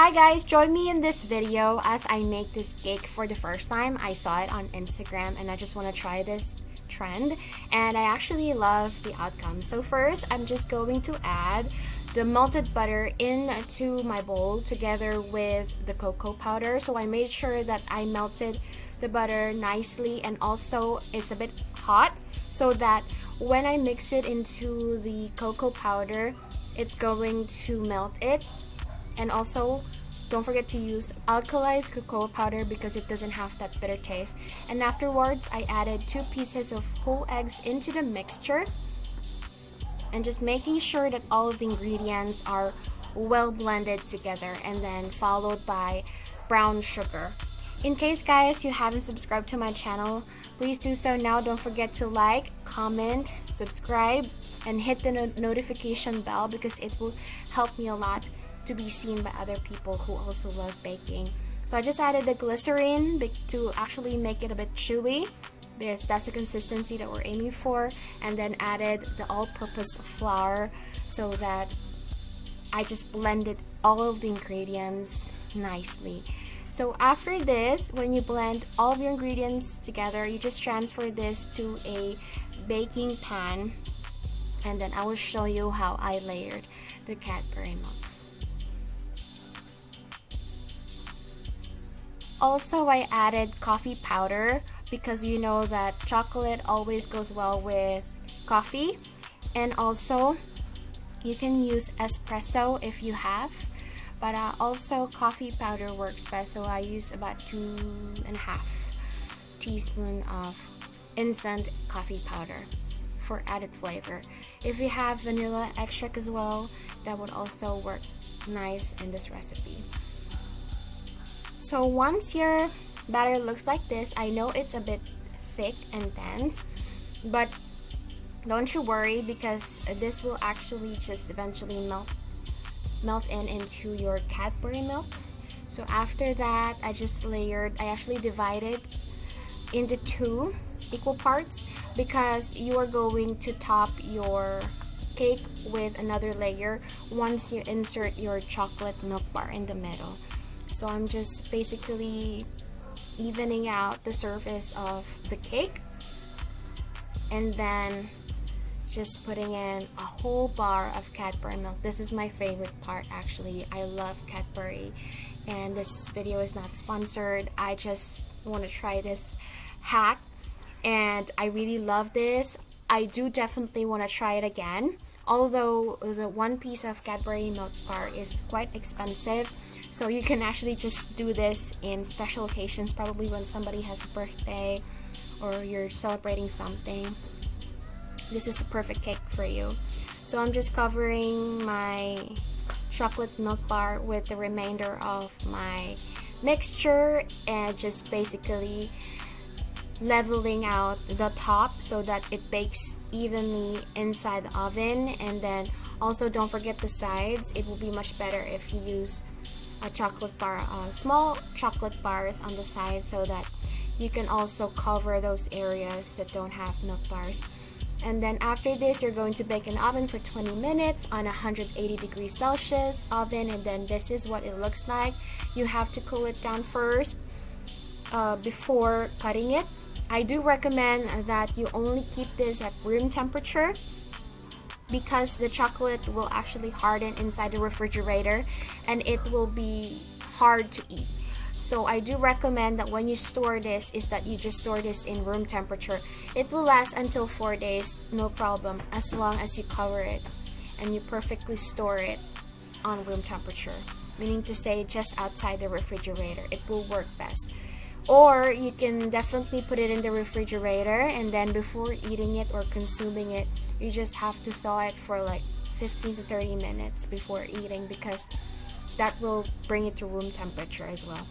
Hi guys, join me in this video as I make this cake for the first time. I saw it on Instagram and I just want to try this trend and I actually love the outcome. So first, I'm just going to add the melted butter into my bowl together with the cocoa powder. So I made sure that I melted the butter nicely and also it's a bit hot so that when I mix it into the cocoa powder, it's going to melt it. And also, don't forget to use alkalized cocoa powder because it doesn't have that bitter taste. And afterwards, I added 2 pieces of whole eggs into the mixture. And just making sure that all of the ingredients are well blended together. And then followed by brown sugar. In case guys you haven't subscribed to my channel, please do so now. Don't forget to like, comment, subscribe, and hit the notification bell because it will help me a lot to be seen by other people who also love baking. So I just added the glycerin to actually make it a bit chewy because that's the consistency that we're aiming for, and then added the all-purpose flour so that I just blended all of the ingredients nicely. So after this, when you blend all of your ingredients together, you just transfer this to a baking pan, and then I will show you how I layered the Cadbury milk. Also, I added coffee powder because you know that chocolate always goes well with coffee, and also you can use espresso if you have, but also coffee powder works best, so I use about 2.5 teaspoons of instant coffee powder for added flavor. If you have vanilla extract as well, that would also work nice in this recipe. So once your batter looks like this, I know it's a bit thick and dense, but don't you worry because this will actually just eventually melt into your Cadbury milk. So after that, I actually divided into 2 equal parts because you are going to top your cake with another layer once you insert your chocolate milk bar in the middle. So I'm just basically evening out the surface of the cake and then just putting in a whole bar of Cadbury milk. This is my favorite part actually. I love Cadbury, and this video is not sponsored. I just want to try this hack and I really love this. I do definitely want to try it again, although the 1 piece of Cadbury milk bar is quite expensive. So you can actually just do this in special occasions, probably when somebody has a birthday or you're celebrating something. This is the perfect cake for you. So I'm just covering my chocolate milk bar with the remainder of my mixture and just basically leveling out the top so that it bakes evenly inside the oven. And then also don't forget the sides. It will be much better if you use a chocolate bar, small chocolate bars on the side so that you can also cover those areas that don't have milk bars. And then after this, you're going to bake in the oven for 20 minutes on 180 degrees Celsius oven, and then this is what it looks like. You have to cool it down first before cutting it. I do recommend that you only keep this at room temperature because the chocolate will actually harden inside the refrigerator and it will be hard to eat. So I do recommend that when you store this is that you just store this in room temperature. It will last until 4 days, no problem, as long as you cover it and you perfectly store it on room temperature, meaning to say just outside the refrigerator. It will work best. Or you can definitely put it in the refrigerator and then before eating it or consuming it, you just have to thaw it for like 15 to 30 minutes before eating because that will bring it to room temperature as well.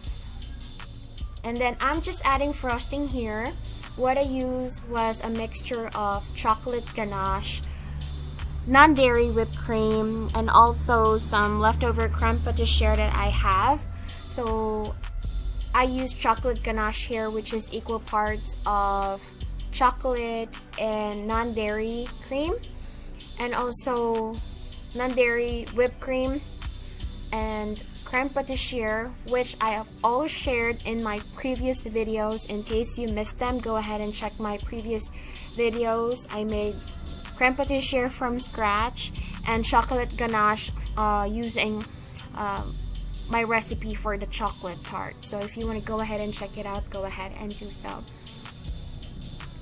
And then I'm just adding frosting here. What I used was a mixture of chocolate ganache, non-dairy whipped cream, and also some leftover crème pâtissière that I have. So I used chocolate ganache here, which is equal parts of chocolate and non-dairy cream, and also non-dairy whipped cream. and creme patissiere, which I have all shared in my previous videos. In case you missed them, go ahead and check my previous videos. I made creme patissiere from scratch and chocolate ganache using my recipe for the chocolate tart. So if you want to go ahead and check it out, go ahead and do so.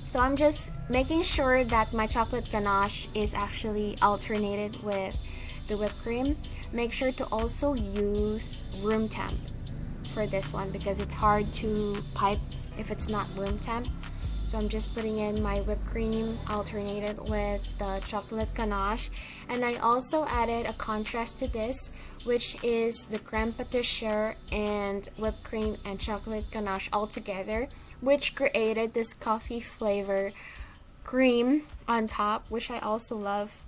So I'm just making sure that my chocolate ganache is actually alternated with the whipped cream. Make sure to also use room temp for this one because it's hard to pipe if it's not room temp. So I'm just putting in my whipped cream alternated with the chocolate ganache, and I also added a contrast to this, which is the creme patissiere and whipped cream and chocolate ganache all together, which created this coffee flavor cream on top, which I also love.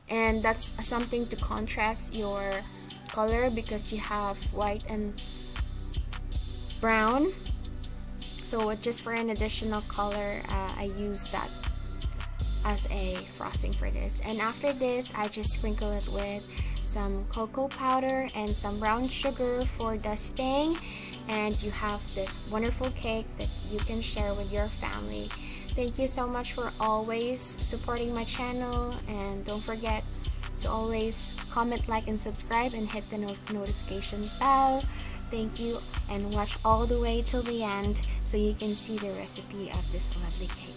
And that's something to contrast your color because you have white and brown. So just for an additional color, I use that as a frosting for this. And after this, I just sprinkle it with some cocoa powder and some brown sugar for dusting, and you have this wonderful cake that you can share with your family. Thank you so much for always supporting my channel, and don't forget to always comment, like, and subscribe, and hit the notification bell. Thank you, and watch all the way till the end so you can see the recipe of this lovely cake.